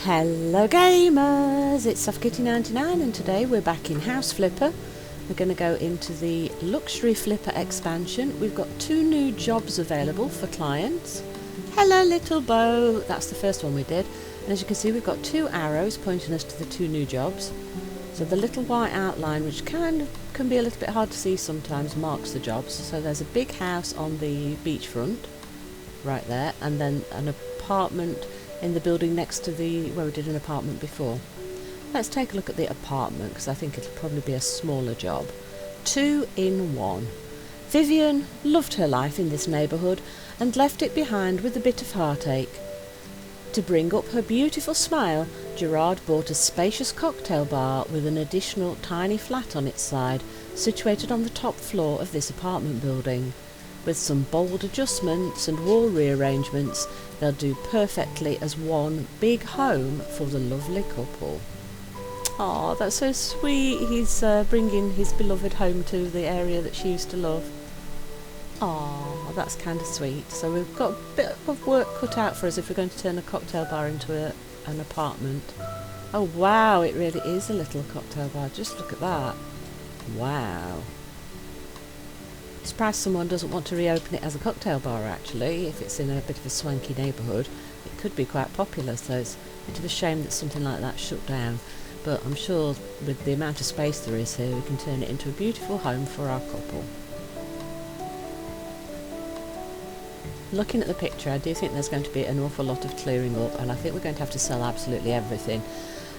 Hello gamers, it's SoftKitty99 and today we're back in House Flipper. We're going to go into the Luxury Flipper expansion. We've got 2 new jobs available for clients. Hello little Bo, that's the first one we did. And as you can see we've got 2 arrows pointing us to the 2 new jobs. So the little white outline, which can be a little bit hard to see sometimes, marks the jobs. So there's a big house on the beachfront, right there, and then an apartment in the building next to where we did an apartment before. Let's take a look at the apartment because I think it'll probably be a smaller job. 2 in 1. Vivian loved her life in this neighbourhood and left it behind with a bit of heartache. To bring up her beautiful smile, Gerard bought a spacious cocktail bar with an additional tiny flat on its side, situated on the top floor of this apartment building. With some bold adjustments and wall rearrangements, they'll do perfectly as one big home for the lovely couple. Oh, that's so sweet. He's bringing his beloved home to the area that she used to love. Oh, that's kind of sweet. So we've got a bit of work cut out for us if we're going to turn a cocktail bar into an apartment. Oh wow, it really is a little cocktail bar. Just look at that. Wow. Surprised someone doesn't want to reopen it as a cocktail bar actually. If it's in a bit of a swanky neighbourhood, it could be quite popular, so it's a bit of a shame that something like that shut down. But I'm sure with the amount of space there is here, we can turn it into a beautiful home for our couple. Looking at the picture, I do think there's going to be an awful lot of clearing up, and I think we're going to have to sell absolutely everything.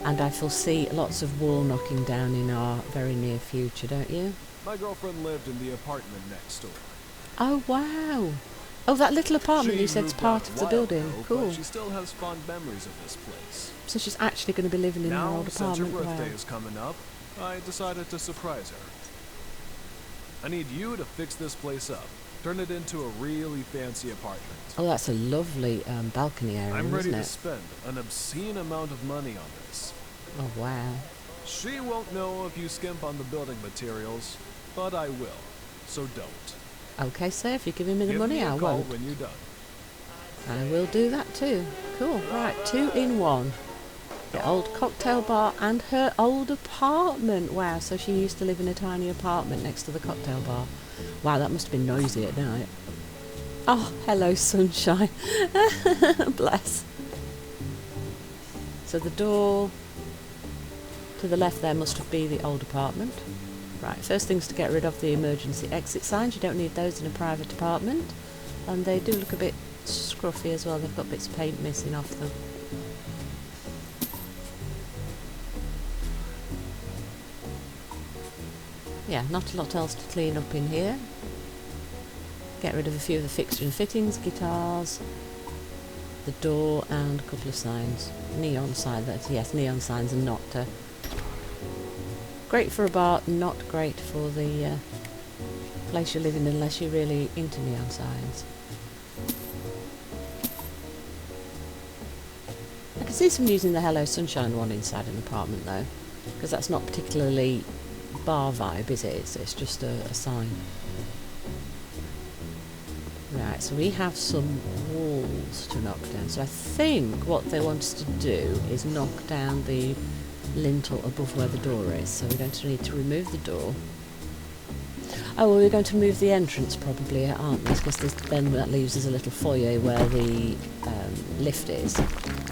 And I foresee lots of wall knocking down in our very near future, don't you? My girlfriend lived in the apartment next door. Oh wow! Oh, that little apartment you said's part of the building. Cool. But she still has fond memories of this place. So she's actually going to be living in her old apartment. Now, since her birthday wow. is coming up, I decided to surprise her. I need you to fix this place up. Turn it into a really fancy apartment. Oh, that's a lovely balcony area, I'm ready isn't to it? spend an obscene amount of money on this. Oh wow. She won't know if you skimp on the building materials, but I will, so don't. Okay, sir, if you're giving me the money, I call won't. when you're done. I will do that too. Cool. Right, 2 in 1. The old cocktail bar and her old apartment. Wow, so she used to live in a tiny apartment next to the cocktail bar. Wow, that must have been noisy at night. Oh, hello sunshine. Bless. So the door to the left there must be the old apartment. Right, first thing's to get rid of the emergency exit signs. You don't need those in a private apartment. And they do look a bit scruffy as well. They've got bits of paint missing off them. Yeah, not a lot else to clean up in here. Get rid of a few of the fixture and fittings, guitars, the door and a couple of signs. Neon signs, yes, neon signs and not great for a bar, not great for the place you're living unless you're really into neon signs. I can see some using the Hello Sunshine one inside an apartment though, because that's not particularly bar vibe, is it? It's just a sign. Right, so we have some walls to knock down. So I think what they want us to do is knock down the lintel above where the door is. So we're going to need to remove the door. Oh, well, we're going to move the entrance probably, aren't we? Because then that leaves us a little foyer where the lift is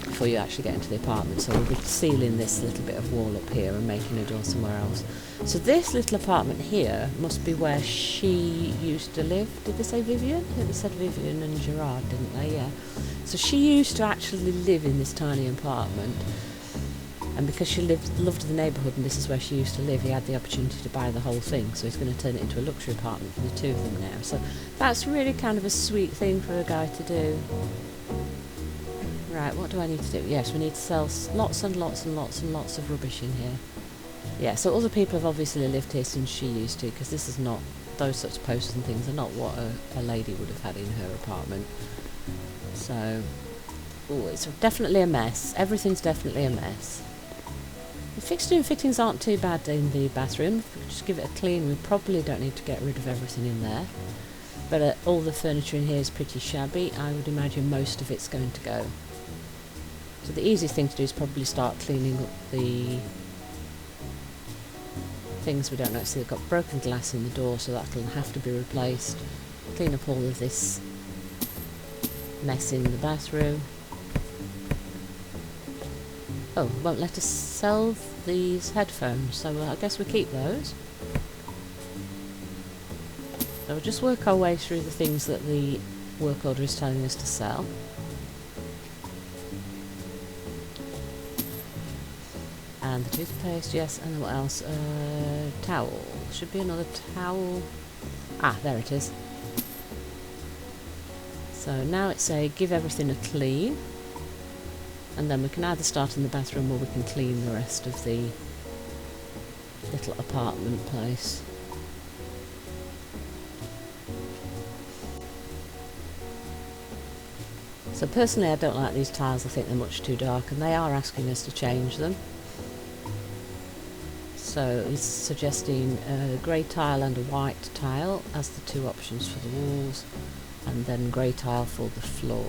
before you actually get into the apartment. So we'll be sealing this little bit of wall up here and making a door somewhere else. So this little apartment here must be where she used to live. Did they say Vivian? I think they said Vivian and Gerard, didn't they? Yeah. So she used to actually live in this tiny apartment. And because she loved the neighbourhood and this is where she used to live, he had the opportunity to buy the whole thing. So he's going to turn it into a luxury apartment for the 2 of them now. So that's really kind of a sweet thing for a guy to do. Right, what do I need to do? Yes, we need to sell lots and lots and lots and lots of rubbish in here. Yeah, so other people have obviously lived here since she used to, because this is not, those sorts of posters and things are not what a lady would have had in her apartment. So, ooh, it's definitely a mess. Everything's definitely a mess. The fixture and fittings aren't too bad in the bathroom. If we could just give it a clean, we probably don't need to get rid of everything in there. But all the furniture in here is pretty shabby. I would imagine most of it's going to go. So the easiest thing to do is probably start cleaning up the things we don't know. See, they've got broken glass in the door, so that'll have to be replaced. Clean up all of this mess in the bathroom. Oh, won't let us sell these headphones, so I guess we keep those. So we'll just work our way through the things that the work order is telling us to sell. And the toothpaste, yes, and what else? Towel. Should be another towel. Ah, there it is. So now it's a give everything a clean. And then we can either start in the bathroom or we can clean the rest of the little apartment place. So personally I don't like these tiles, I think they're much too dark, and they are asking us to change them. So he's suggesting a grey tile and a white tile as the two options for the walls, and then grey tile for the floor.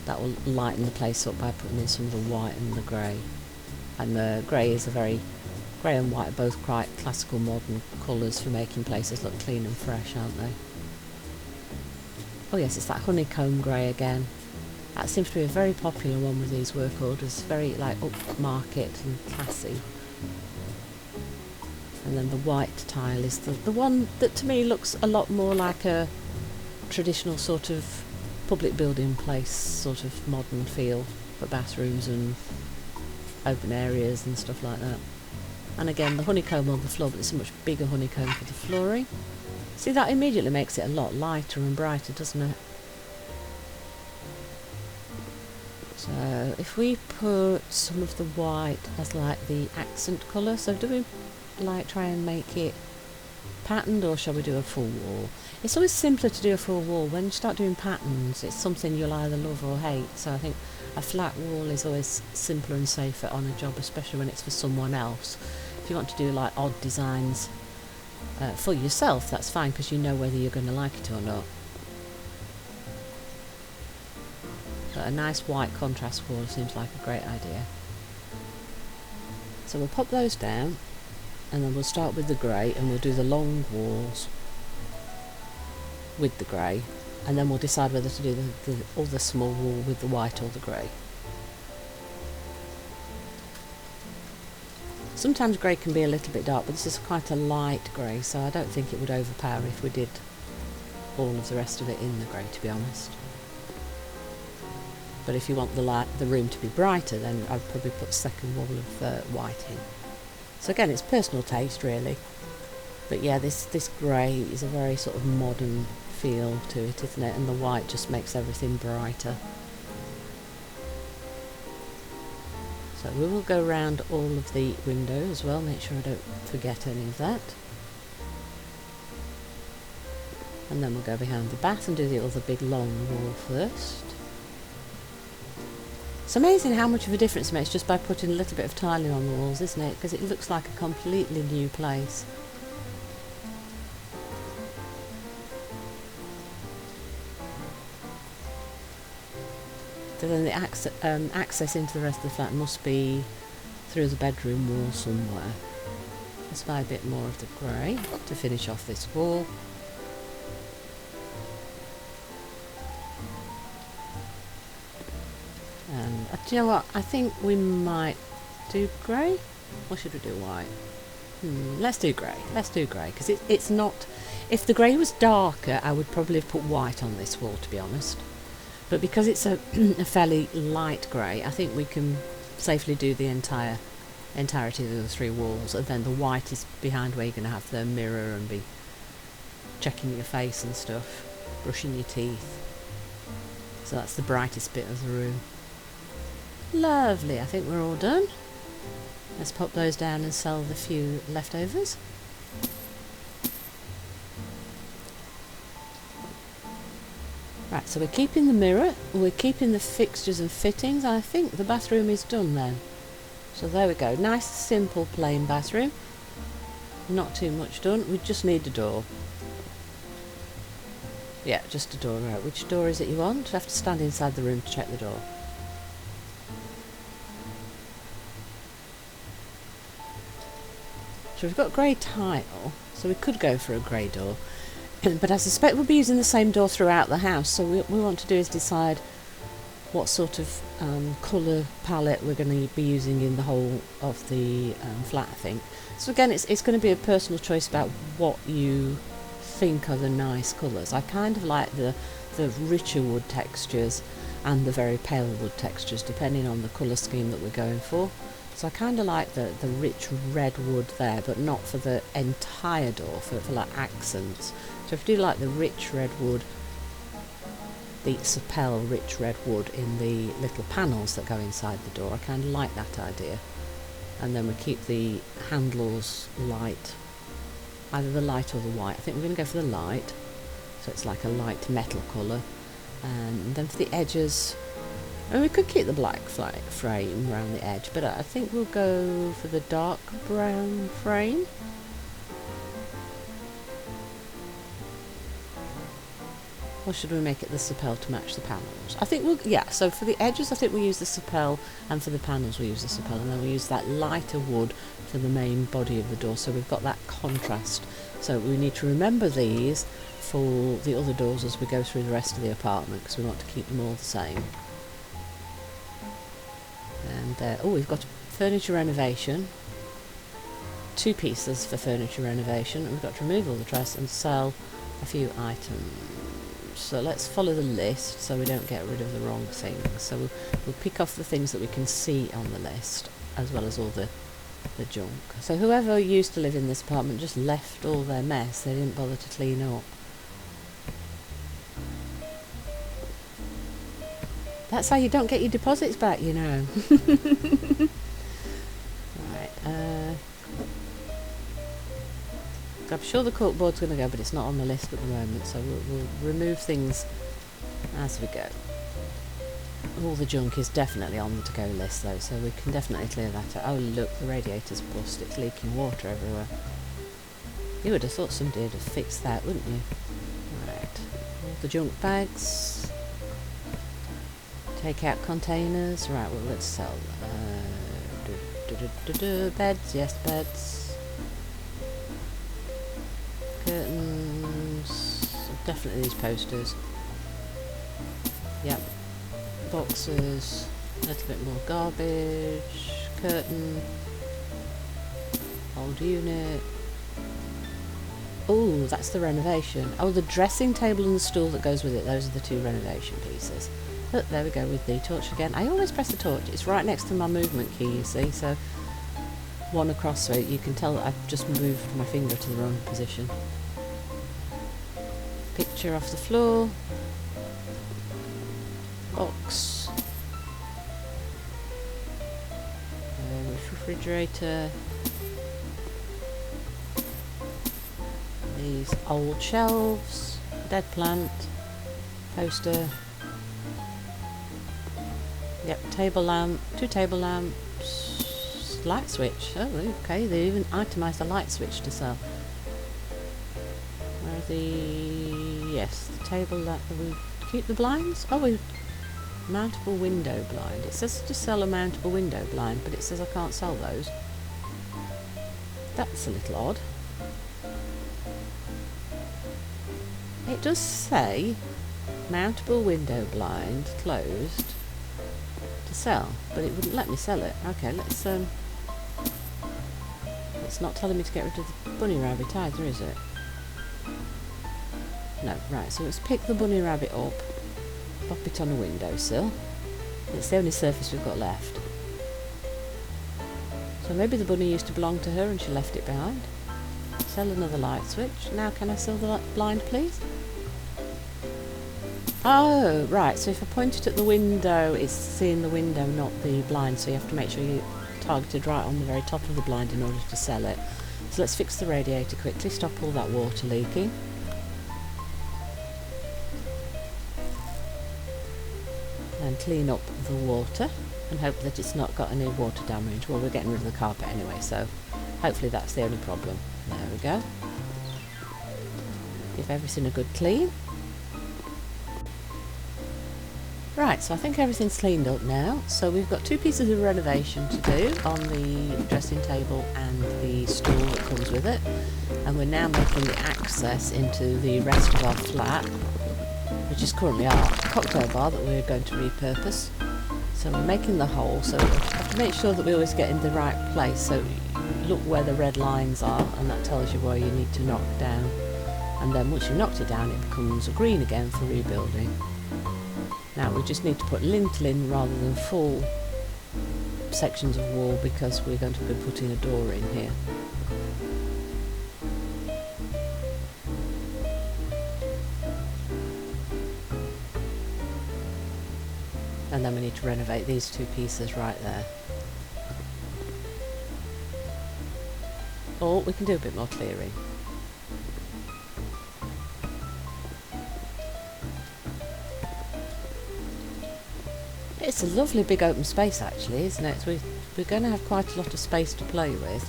That will lighten the place up by putting in some of the white and the grey. And the grey is a very... grey and white are both quite classical modern colours for making places look clean and fresh, aren't they? Oh yes, it's that honeycomb grey again. That seems to be a very popular one with these work orders. Very like upmarket and classy. And then the white tile is the one that to me looks a lot more like a traditional sort of public building place, sort of modern feel for bathrooms and open areas and stuff like that. And again, the honeycomb on the floor, but it's a much bigger honeycomb for the flooring. See, that immediately makes it a lot lighter and brighter, doesn't it? So if we put some of the white as like the accent colour, so do we like try and make it patterned, or shall we do a full wall? It's always simpler to do a full wall. When you start doing patterns, it's something you'll either love or hate. So I think a flat wall is always simpler and safer on a job, especially when it's for someone else. If you want to do like odd designs for yourself, that's fine, because you know whether you're going to like it or not. But a nice white contrast wall seems like a great idea. So we'll pop those down, and then we'll start with the grey, and we'll do the long walls with the grey, and then we'll decide whether to do the other small wall with the white or the grey. Sometimes grey can be a little bit dark, but this is quite a light grey, so I don't think it would overpower if we did all of the rest of it in the grey, to be honest. But if you want the room to be brighter, then I'd probably put a second wall of white in. So again, it's personal taste really. But yeah, this grey is a very sort of modern feel to it, isn't it? And the white just makes everything brighter. So we will go around all of the windows as well, make sure I don't forget any of that. And then we'll go behind the bath and do the other big long wall first. It's amazing how much of a difference it makes just by putting a little bit of tiling on the walls, isn't it? Because it looks like a completely new place. So then the access into the rest of the flat must be through the bedroom wall somewhere. Let's buy a bit more of the grey to finish off this wall. And do you know what? I think we might do grey, or should we do white? Let's do grey. Let's do grey, because it's not... If the grey was darker, I would probably have put white on this wall, to be honest. But because it's a fairly light grey, I think we can safely do the entirety of the three walls, and then the white is behind where you're going to have the mirror and be checking your face and stuff, brushing your teeth. So that's the brightest bit of the room. Lovely, I think we're all done. Let's pop those down and sell the few leftovers. Right, so we're keeping the mirror, we're keeping the fixtures and fittings. I think the bathroom is done then. So there we go, nice simple plain bathroom. Not too much done, we just need a door. Yeah, just a door. Right, which door is it you want? You have to stand inside the room to check the door. So we've got grey tile, so we could go for a grey door. But I suspect we'll be using the same door throughout the house, so what we want to do is decide what sort of colour palette we're going to be using in the whole of the flat, I think. So again, it's going to be a personal choice about what you think are the nice colours. I kind of like the richer wood textures and the very pale wood textures, depending on the colour scheme that we're going for. So I kind of like the rich red wood there, but not for the entire door, for like accents. So if you do like the rich red wood, the Sapel rich red wood in the little panels that go inside the door, I kind of like that idea. And then we keep the handles light, either the light or the white. I think we're going to go for the light, so it's like a light metal colour. And then for the edges, and we could keep the black frame around the edge, but I think we'll go for the dark brown frame. Or should we make it the Sapel to match the panels? I think we'll, yeah, so for the edges I think we'll use the Sapel, and for the panels we'll use the Sapel, and then we'll use that lighter wood for the main body of the door, so we've got that contrast. So we need to remember these for the other doors as we go through the rest of the apartment, because we want to keep them all the same. And oh, we've got furniture renovation. 2 pieces for furniture renovation, and we've got to remove all the trash and sell a few items. So let's follow the list so we don't get rid of the wrong things. So we'll pick off the things that we can see on the list, as well as all the junk. So whoever used to live in this apartment just left all their mess. They didn't bother to clean up. That's how you don't get your deposits back, you know. Right, I'm sure the corkboard's going to go, but it's not on the list at the moment, so we'll remove things as we go. All the junk is definitely on the to-go list though, so we can definitely clear that out. Oh look, the radiator's bust, it's leaking water everywhere. You would have thought somebody would have fixed that, wouldn't you? Right, all the junk bags. Take out containers. Right, well let's sell beds, yes, beds. Curtains, definitely these posters. Yep. Boxes, a little bit more garbage, curtain, old unit. Oh, that's the renovation. Oh, the dressing table and the stool that goes with it, those are the 2 renovation pieces. Look, there we go with the torch again. I always press the torch, it's right next to my movement key, you see, so one across, so you can tell that I've just moved my finger to the wrong position. Picture off the floor. Box. Refrigerator. These old shelves. Dead plant. Poster. Yep, table lamp. 2 table lamps. Light switch. Oh, okay, they even itemised a light switch to sell. Where are the... yes, the table lamp. We keep the blinds? Oh, we... mountable window blind. It says to sell a mountable window blind, but it says I can't sell those. That's a little odd. It does say mountable window blind closed to sell, but it wouldn't let me sell it. Okay, let's it's not telling me to get rid of the bunny rabbit either, is it? No, right, so let's pick the bunny rabbit up, pop it on a windowsill. It's the only surface we've got left. So maybe the bunny used to belong to her and she left it behind. Sell another light switch. Now can I sell the blind, please? Oh, right, so if I point it at the window, it's seeing the window, not the blind, so you have to make sure you targeted right on the very top of the blind in order to sell it. So let's fix the radiator quickly, stop all that water leaking. And clean up the water and hope that it's not got any water damage. Well, we're getting rid of the carpet anyway, so hopefully that's the only problem. There we go. Give everything a good clean. Right, so I think everything's cleaned up now. So we've got 2 pieces of renovation to do on the dressing table and the stool that comes with it. And we're now making the access into the rest of our flat, which is currently our cocktail bar that we're going to repurpose. So we're making the hole, so we have to make sure that we always get in the right place. So look where the red lines are, and that tells you where you need to knock down. And then once you've knocked it down, it becomes green again for rebuilding. Now we just need to put lintel in rather than full sections of wall, because we're going to be putting a door in here. And then we need to renovate these 2 pieces right there. Or we can do a bit more clearing. It's a lovely big open space actually, isn't it? We're going to have quite a lot of space to play with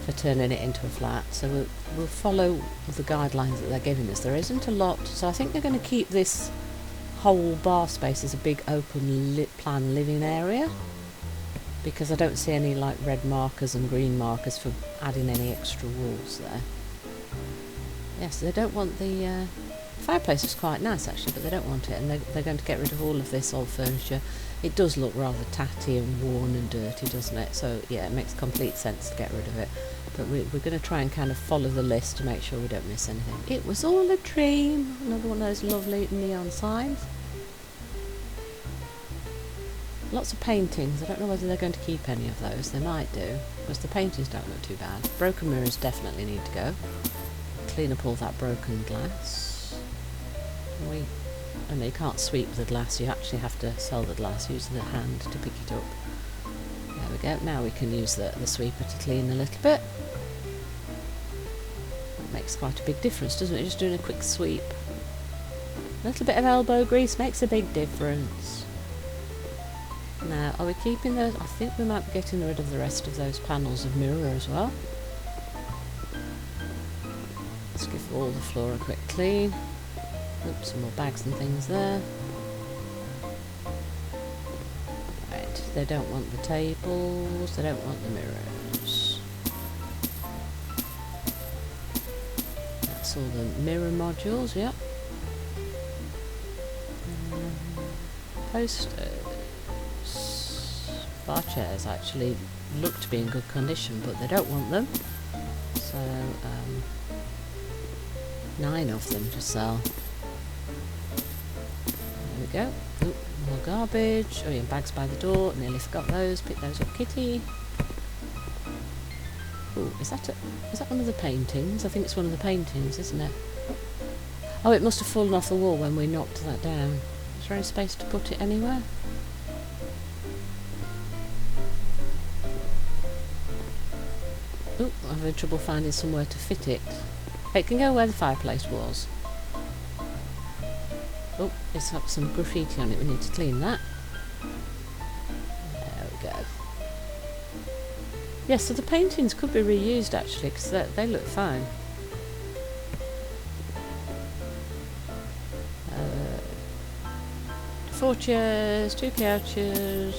for turning it into a flat, so we'll follow the guidelines that they're giving us. There isn't a lot, so I think they're going to keep this whole bar space as a big open plan living area, because I don't see any like red markers and green markers for adding any extra walls there. Yes, they don't want the fireplace is quite nice actually, but they don't want it, and they're going to get rid of all of this old furniture. It does look rather tatty and worn and dirty, doesn't it? So yeah, it makes complete sense to get rid of it. But we're going to try and kind of follow the list to make sure we don't miss anything. It was all a dream. Another one of those lovely neon signs. Lots of paintings. I don't know whether they're going to keep any of those. They might do, because the paintings don't look too bad. Broken mirrors definitely need to go. Clean up all that broken glass. And you can't sweep the glass, you actually have to sell the glass, use the hand to pick it up. There we go, now we can use the sweeper to clean a little bit. That makes quite a big difference, doesn't it? Just doing a quick sweep. A little bit of elbow grease makes a big difference. Now, are we keeping those? I think we might be getting rid of the rest of those panels of mirror as well. Let's give all the floor a quick clean. Oops, some more bags and things there. Right, they don't want the tables, they don't want the mirrors. That's all the mirror modules, yep. Posters. Bar chairs actually look to be in good condition, but they don't want them. So, 9 of them to sell. There we go. Ooh, more garbage. Oh yeah, bags by the door. Nearly forgot those. Pick those up, kitty. Oh, is that one of the paintings? I think it's one of the paintings, isn't it? Oh, it must have fallen off the wall when we knocked that down. Is there any space to put it anywhere? Oh, I'm having trouble finding somewhere to fit it. It can go where the fireplace was. Oh, it's got some graffiti on it, we need to clean that. There we go. Yes, so the paintings could be reused actually, because they look fine. 4 chairs, 2 couches,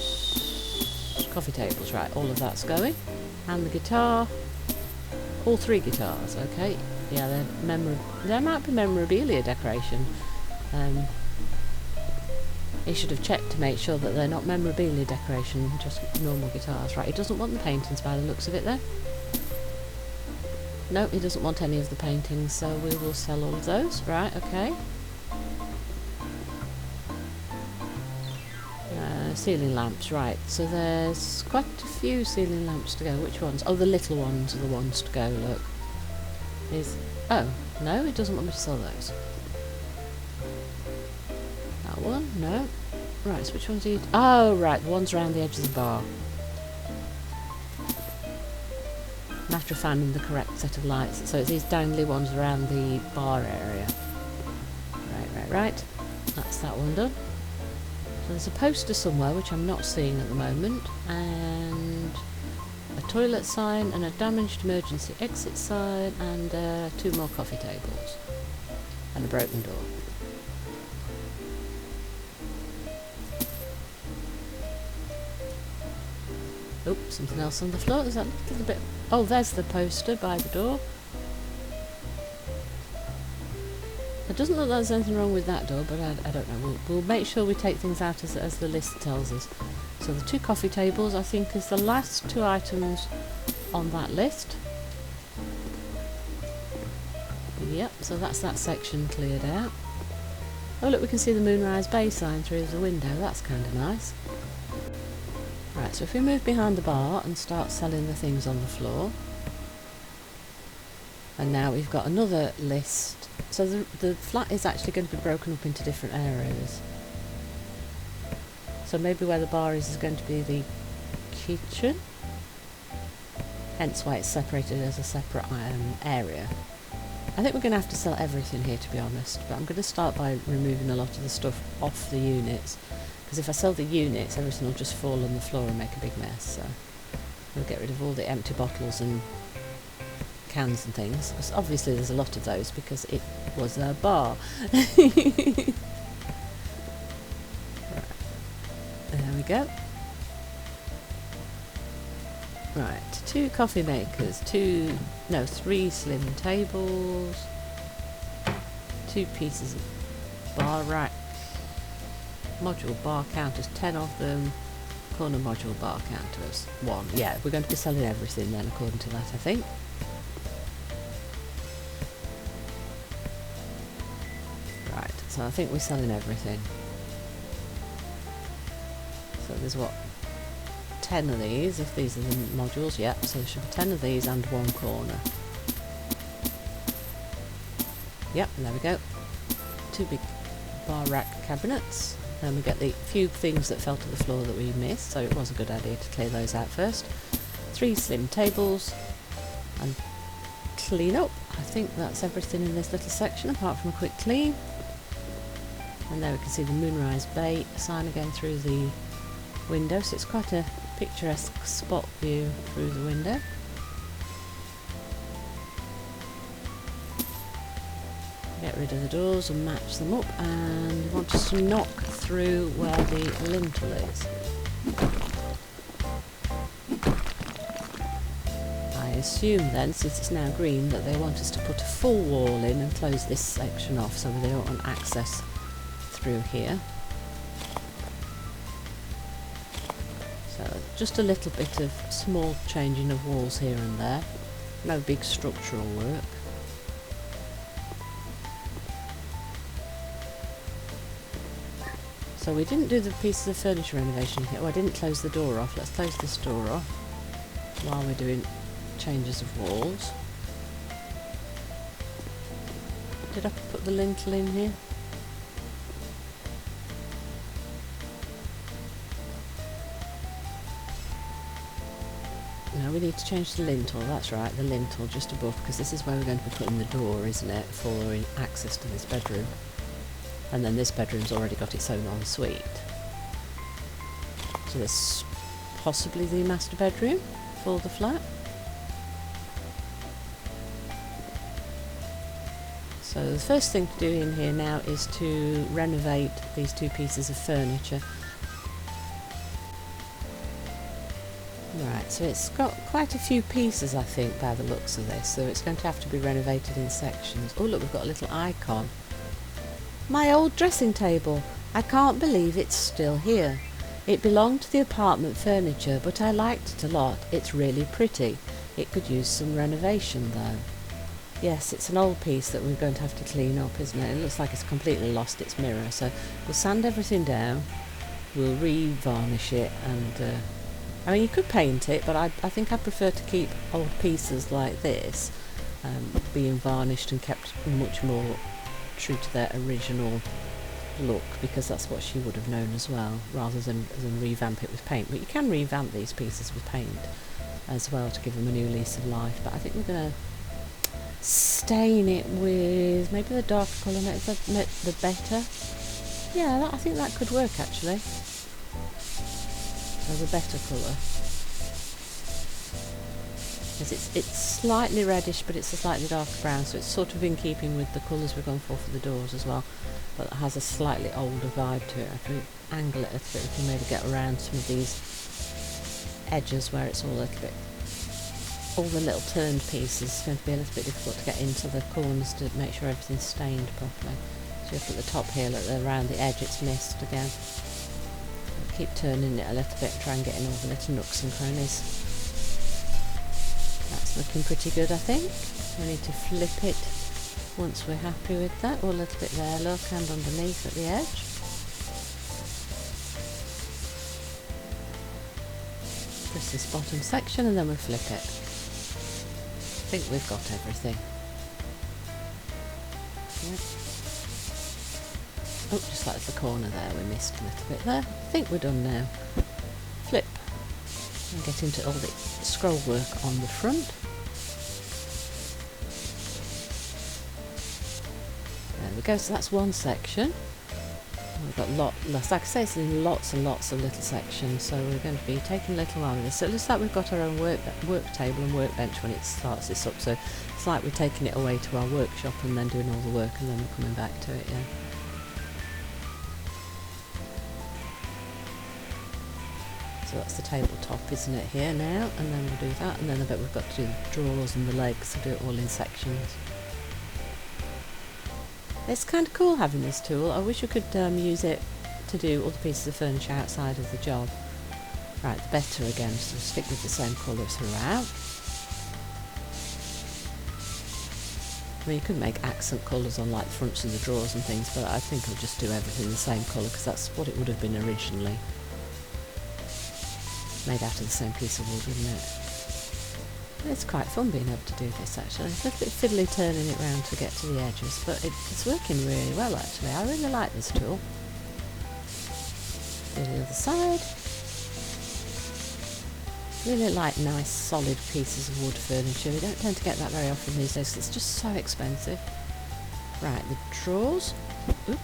coffee tables, right, all of that's going. And the guitar, all 3 guitars, okay. Yeah, there might be memorabilia decoration. He should have checked to make sure that they're not memorabilia decoration, just normal guitars. Right, he doesn't want the paintings by the looks of it though. No, he doesn't want any of the paintings, so we will sell all of those. Right, okay. Ceiling lamps, right. So there's quite a few ceiling lamps to go. Which ones? Oh, the little ones are the ones to go, look. Oh, no, he doesn't want me to sell those. That one? No. Right, so which ones are you... Oh, right, the ones around the edge of the bar. Matter of finding the correct set of lights. So it's these dangly ones around the bar area. Right. That's that one done. So there's a poster somewhere, which I'm not seeing at the moment, and a toilet sign, and a damaged emergency exit sign, and 2 more coffee tables, and a broken door. Oh, something else on the floor. Is that a little bit... Oh, there's the poster by the door. It doesn't look like there's anything wrong with that door, but I don't know. We'll make sure we take things out as the list tells us. So the 2 coffee tables, I think, is the last 2 items on that list. Yep, so that's that section cleared out. Oh look, we can see the Moonrise Bay sign through the window. That's kind of nice. Right, so if we move behind the bar and start selling the things on the floor. And now we've got another list. So the flat is actually going to be broken up into different areas. So maybe where the bar is going to be the kitchen. Hence why it's separated as a separate area. I think we're going to have to sell everything here, to be honest. But I'm going to start by removing a lot of the stuff off the units. Because if I sell the units, everything will just fall on the floor and make a big mess. So we'll get rid of all the empty bottles and cans and things. Because obviously there's a lot of those because it was a bar. Right. There we go. Right, 2 coffee makers, 3 slim tables, 2 pieces of bar rack, module bar counters, 10 of them, corner module bar counters, 1. Yeah, we're going to be selling everything then according to that, I think. Right, so I think we're selling everything. So there's what? 10 of these, if these are the modules, yep, so there should be 10 of these and 1 corner. Yep, there we go. 2 big bar rack cabinets. Then we get the few things that fell to the floor that we missed, so it was a good idea to clear those out first. 3 slim tables and clean up. I think that's everything in this little section apart from a quick clean. And there we can see the Moonrise Bay sign again through the window, so it's quite a picturesque spot view through the window. Get rid of the doors and match them up, and we want us to knock through where the lintel is. I assume then, since it's now green, that they want us to put a full wall in and close this section off so they don't want access through here. So just a little bit of small changing of walls here and there, no big structural work. So we didn't do the pieces of furniture renovation here. Oh, I didn't close the door off. Let's close this door off while we're doing changes of walls. Did I put the lintel in here? No, we need to change the lintel, that's right, the lintel just above, because this is where we're going to be putting the door, isn't it, for access to this bedroom. And then this bedroom's already got its own ensuite. So this is possibly the master bedroom for the flat. So the first thing to do in here now is to renovate these 2 pieces of furniture. Right, so it's got quite a few pieces, I think, by the looks of this, so it's going to have to be renovated in sections. Oh look, we've got a little icon. My old dressing table. I can't believe it's still here. It belonged to the apartment furniture, but I liked it a lot. It's really pretty. It could use some renovation though. Yes, it's an old piece that we're going to have to clean up, isn't it? It looks like it's completely lost its mirror, so we'll sand everything down, we'll re-varnish it, and I mean, you could paint it, but I think I prefer to keep old pieces like this being varnished and kept much more true to their original look, because that's what she would have known as well, rather than revamp it with paint. But you can revamp these pieces with paint as well to give them a new lease of life. But I think we're going to stain it with maybe the darker colour, the better. Yeah, I think that could work actually. Or the better colour. Because it's slightly reddish, but it's a slightly darker brown, so it's sort of in keeping with the colours we're going for the doors as well. But it has a slightly older vibe to it. If we angle it a little bit, we can maybe get around some of these edges where it's all a little bit, all the little turned pieces, it's going to be a little bit difficult to get into the corners to make sure everything's stained properly. So you put the top here, look, around the edge it's missed again. Keep turning it a little bit, try and get in all the little nooks and crannies. That's looking pretty good, I think. We need to flip it once we're happy with that. Or a little bit there, look, and underneath at the edge. Just this bottom section and then we'll flip it. I think we've got everything. Yep. Oh, just like the corner there, we missed a little bit there. I think we're done now. Flip. And get into all the scroll work on the front. There we go, so that's one section. We've got like I say, it's in lots and lots of little sections, so we're going to be taking a little while with this. So it looks like we've got our own work table and workbench when it starts this up, so it's like we're taking it away to our workshop and then doing all the work and then we're coming back to it, yeah. So that's the tabletop, isn't it, here now, and then we'll do that, and then I bet we've got to do the drawers and the legs, so do it all in sections. It's kind of cool having this tool. I wish I could use it to do all the pieces of furniture outside of the job. Right, the better again, so stick with the same colour throughout. I mean, you could make accent colours on like the fronts of the drawers and things, but I think I'll just do everything the same colour because that's what it would have been originally. Made out of the same piece of wood, wouldn't it? It's quite fun being able to do this actually. It's a bit fiddly turning it round to get to the edges, but it's working really well actually. I really like this tool. Do the other side. Really like nice solid pieces of wood furniture. We don't tend to get that very often these days because it's just so expensive. Right, the drawers. Oop.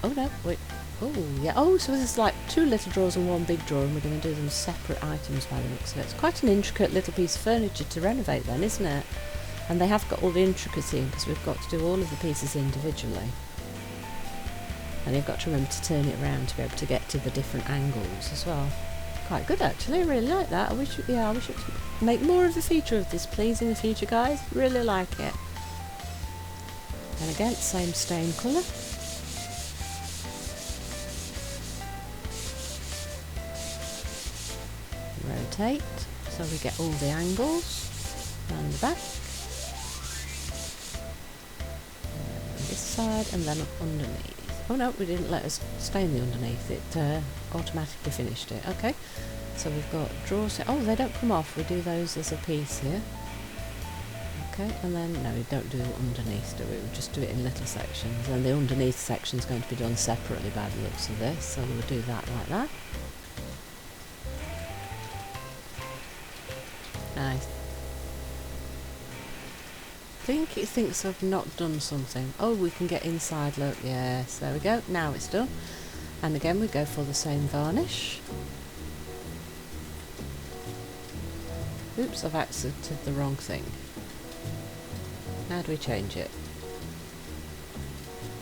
Oh no, wait. Oh yeah, oh, so there's like two little drawers and one big drawer and we're going to do them separate items by the looks of it. It's quite an intricate little piece of furniture to renovate then, isn't it? And they have got all the intricacy in because we've got to do all of the pieces individually. And you've got to remember to turn it around to be able to get to the different angles as well. Quite good actually, I really like that. I wish it would make more of a feature of this please in the future guys. Really like it. And again, same stain colour. Rotate so we get all the angles around the back, and this side and then underneath. Oh no, we didn't let us stain the underneath, it automatically finished it. Okay, so we've got drawers here. Oh, they don't come off, we do those as a piece here. Okay, and then no, we don't do it underneath, do we? We just do it in little sections, and the underneath section is going to be done separately by the looks of this, so we'll do that like that. I think it thinks I've not done something. Oh, we can get inside, look, yes, there we go, now it's done. And again we go for the same varnish. Oops, I've accented the wrong thing. How do we change it?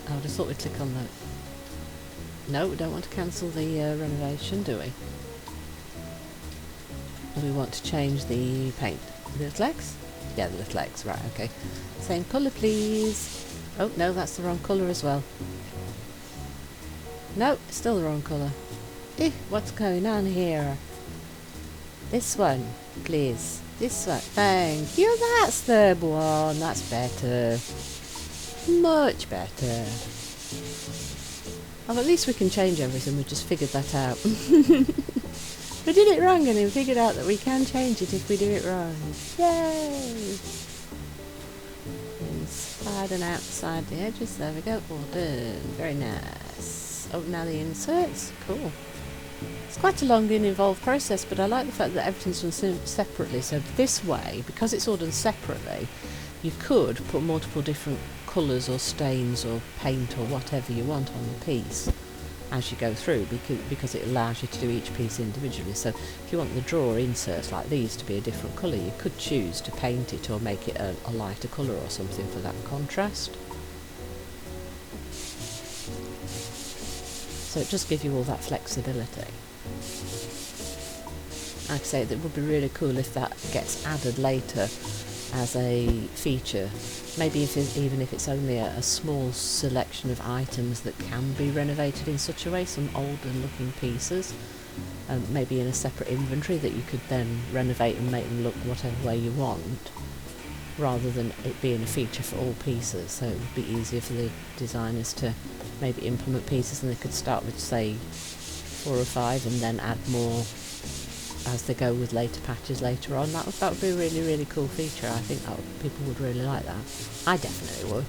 I would have thought we'd click on the... No, we don't want to cancel the renovation, do we? We want to change the paint. The little legs? Yeah, the little legs, right, okay. Same colour please. Oh no, that's the wrong colour as well. No, still the wrong colour. What's going on here? This one, please. This one, thank you, that's the one, that's better. Much better. Well, at least we can change everything, we just figured that out. We did it wrong and we figured out that we can change it if we do it wrong. Yay! Inside and outside the edges, there we go, all done. Very nice. Oh, now the inserts, cool. It's quite a long and involved process, but I like the fact that everything's done separately, so this way, because it's all done separately, you could put multiple different colours or stains or paint or whatever you want on the piece as you go through, because it allows you to do each piece individually. So if you want the drawer inserts like these to be a different colour, you could choose to paint it or make it a lighter colour or something for that contrast. So it just gives you all that flexibility. Like I say, it would be really cool if that gets added later as a feature. Maybe even if it's only a small selection of items that can be renovated in such a way, some older looking pieces, maybe in a separate inventory that you could then renovate and make them look whatever way you want, rather than it being a feature for all pieces. So it would be easier for the designers to maybe implement pieces, and they could start with, say, 4 or 5 and then add more as they go with later patches later on. That would be a really, really cool feature. I think people would really like that. I definitely would.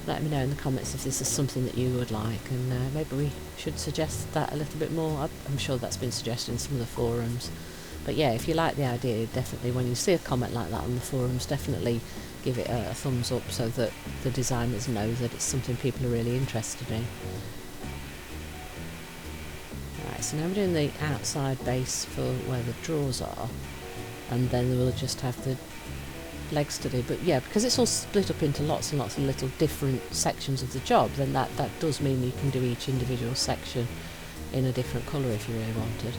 Let me know in the comments if this is something that you would like, and maybe we should suggest that a little bit more. I'm sure that's been suggested in some of the forums. But yeah, if you like the idea, definitely when you see a comment like that on the forums, definitely give it a thumbs up so that the designers know that it's something people are really interested in. Alright, so now we're doing the outside base for where the drawers are, and then we'll just have the legs to do. But yeah, because it's all split up into lots and lots of little different sections of the job, then that does mean you can do each individual section in a different colour if you really wanted.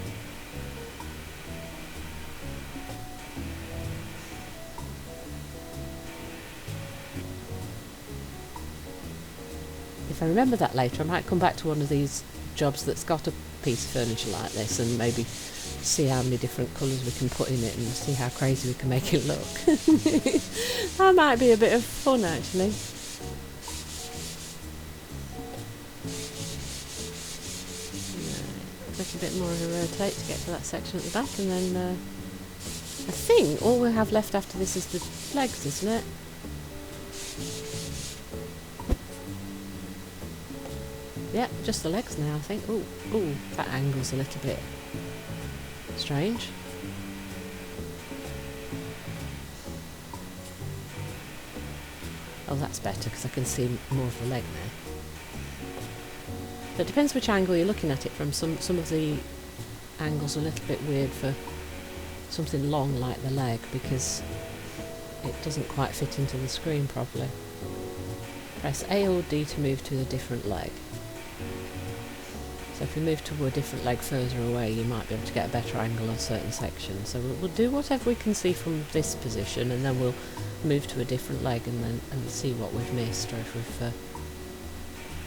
If I remember that later, I might come back to one of these jobs that's got a piece of furniture like this and maybe see how many different colours we can put in it and see how crazy we can make it look. That might be a bit of fun, actually. Right, take a bit more of a rotate to get to that section at the back, and then I think all we have left after this is the legs, isn't it? Yeah, just the legs now, I think. Ooh, that angle's a little bit strange. Oh, that's better because I can see more of the leg there. But it depends which angle you're looking at it from. Some of the angles are a little bit weird for something long like the leg because it doesn't quite fit into the screen properly. Press A or D to move to a different leg. So if you move to a different leg further away, you might be able to get a better angle on certain sections. So we'll do whatever we can see from this position, and then we'll move to a different leg and see what we've missed, or if we've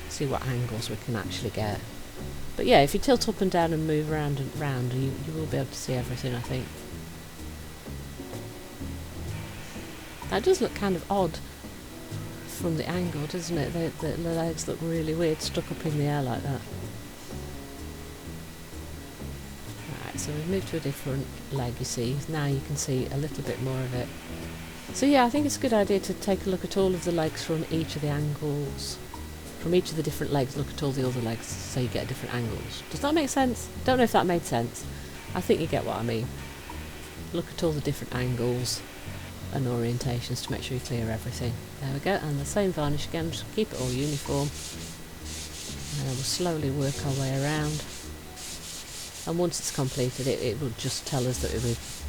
see what angles we can actually get. But yeah, if you tilt up and down and move round and round, you will be able to see everything, I think. That does look kind of odd from the angle, doesn't it? The legs look really weird, stuck up in the air like that. So we've moved to a different leg, you see. Now you can see a little bit more of it. So yeah, I think it's a good idea to take a look at all of the legs from each of the angles. From each of the different legs, look at all the other legs so you get different angles. Does that make sense? Don't know if that made sense. I think you get what I mean. Look at all the different angles and orientations to make sure you clear everything. There we go, and the same varnish again, just keep it all uniform. And we'll slowly work our way around. And once it's completed, it will just tell us that we've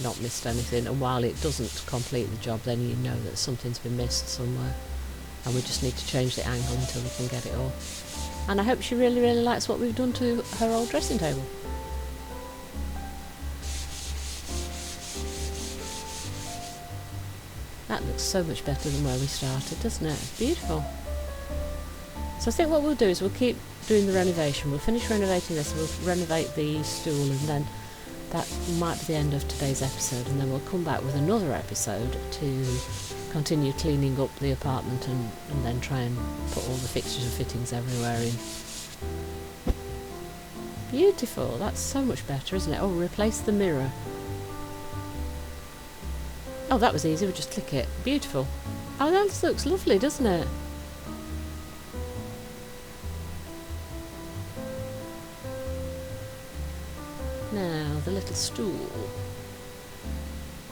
not missed anything, and while it doesn't complete the job, then you know that something's been missed somewhere, and we just need to change the angle until we can get it all. And I hope she really, really likes what we've done to her old dressing table. That looks so much better than where we started, doesn't it? Beautiful. So I think what we'll do is we'll keep doing the renovation. We'll finish renovating this, we'll renovate the stool, and then that might be the end of today's episode, and then we'll come back with another episode to continue cleaning up the apartment and then try and put all the fixtures and fittings everywhere in. Beautiful, that's so much better, isn't it? Oh, replace the mirror. Oh, that was easy, we'll just click it. Beautiful. Oh, that looks lovely, doesn't it? Now, the little stool.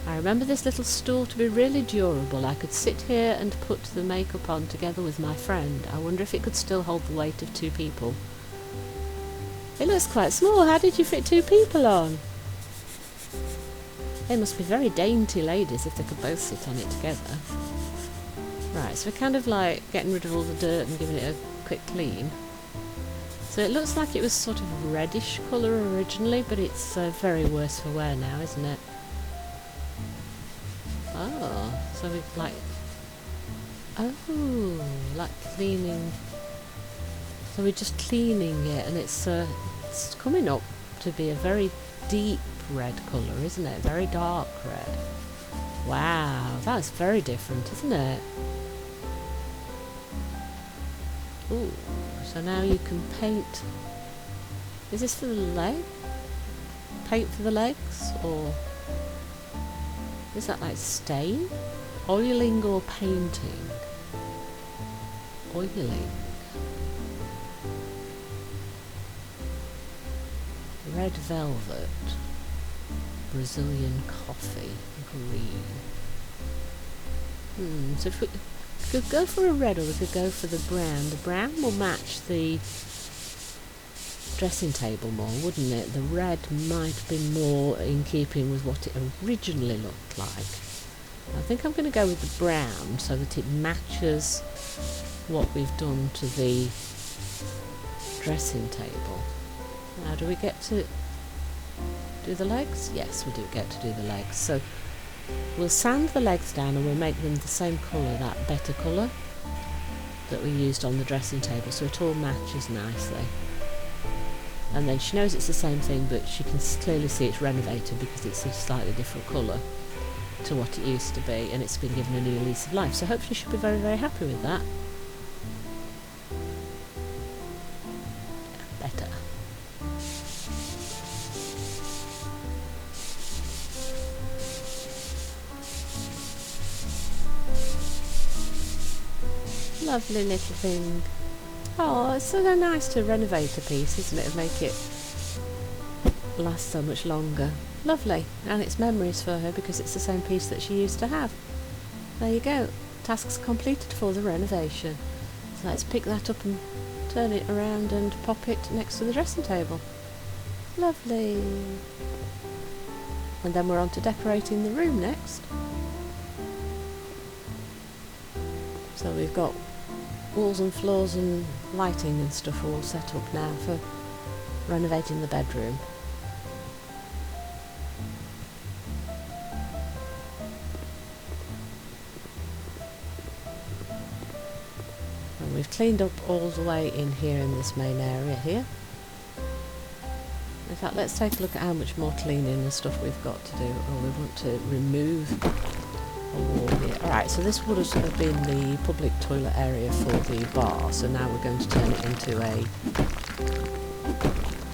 I remember this little stool to be really durable. I could sit here and put the makeup on together with my friend. I wonder if it could still hold the weight of 2 people. It looks quite small. How did you fit 2 people on? They must be very dainty ladies if they could both sit on it together. Right, so we're kind of like getting rid of all the dirt and giving it a quick clean. So it looks like it was sort of reddish colour originally, but it's very worse for wear now, isn't it? Oh, so we've like... Oh, like cleaning... So we're just cleaning it, and it's coming up to be a very deep red colour, isn't it? Very dark red. Wow, that's very different, isn't it? Ooh, so now you can paint... Is this for the leg? Paint for the legs, or... Is that like stain? Oiling or painting? Oiling. Red velvet. Brazilian coffee. Green. So if we could go for a red, or we could go for the brown. The brown will match the dressing table more, wouldn't it? The red might be more in keeping with what it originally looked like. I think I'm going to go with the brown so that it matches what we've done to the dressing table. Now, do we get to do the legs? Yes, we do get to do the legs. So we'll sand the legs down and we'll make them the same colour, that better colour that we used on the dressing table, so it all matches nicely. And then she knows it's the same thing, but she can clearly see it's renovated because it's a slightly different colour to what it used to be, and it's been given a new lease of life. So hopefully she'll be very, very happy with that. Better. Lovely little thing. Oh, it's so nice to renovate a piece, isn't it? And make it last so much longer. Lovely. And it's memories for her because it's the same piece that she used to have. There you go. Tasks completed for the renovation. So let's pick that up and turn it around and pop it next to the dressing table. Lovely. And then we're on to decorating the room next. So we've got walls and floors and lighting and stuff all set up now for renovating the bedroom. And we've cleaned up all the way in here in this main area here. In fact, let's take a look at how much more cleaning and stuff we've got to do. Oh, we want to remove a wall here. Alright, so this would have been the public toilet area for the bar, so now we're going to turn it into a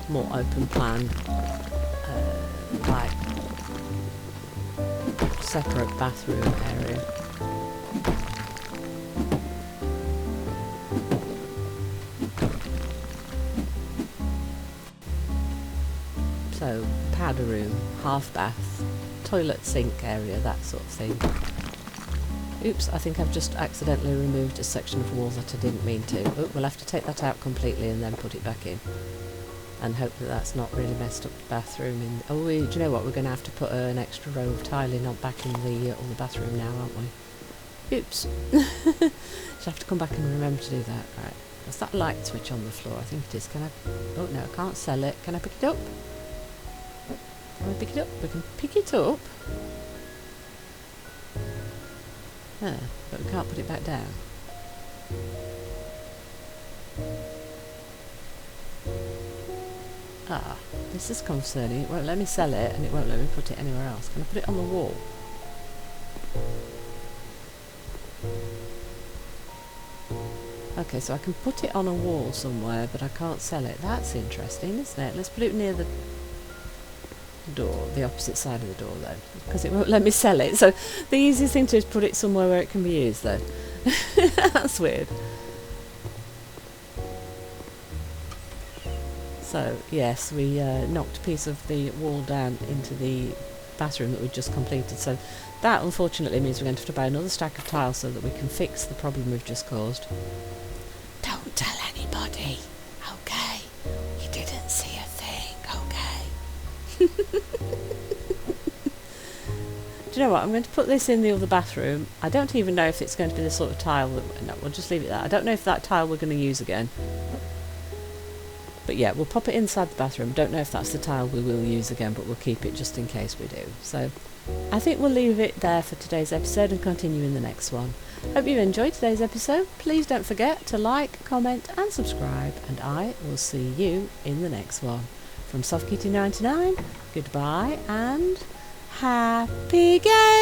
more open plan, like separate bathroom area. So, powder room, half bath, toilet sink area, that sort of thing. Oops, I think I've just accidentally removed a section of wall that I didn't mean to. Oh, we'll have to take that out completely and then put it back in. And hope that that's not really messed up the bathroom. Do you know what? We're going to have to put an extra row of tiling on back in the bathroom now, aren't we? Oops. Just have to come back and remember to do that. Right. Is that light switch on the floor? I think it is. Can I... Oh, no, I can't sell it. Can I pick it up? Can we pick it up? We can pick it up. But we can't put it back down. Ah, this is concerning. It won't let me sell it and it won't let me put it anywhere else. Can I put it on the wall? Okay, so I can put it on a wall somewhere, but I can't sell it. That's interesting, isn't it? Let's put it near the door, the opposite side of the door though, because it won't let me sell it. So the easiest thing to do is put it somewhere where it can be used though. That's weird. So yes, we knocked a piece of the wall down into the bathroom that we just completed. So that unfortunately means we're going to have to buy another stack of tiles so that we can fix the problem we've just caused. Don't tell anybody, okay? You didn't see a thing, okay? Do you know what? I'm going to put this in the other bathroom. I don't even know if it's going to be the sort of tile that... No, we'll just leave it there. I don't know if that tile we're going to use again. But yeah, we'll pop it inside the bathroom. Don't know if that's the tile we will use again, but we'll keep it just in case we do. So I think we'll leave it there for today's episode and continue in the next one. Hope you enjoyed today's episode. Please don't forget to like, comment and subscribe, and I will see you in the next one. From Soft Kitty 99, goodbye and happy game!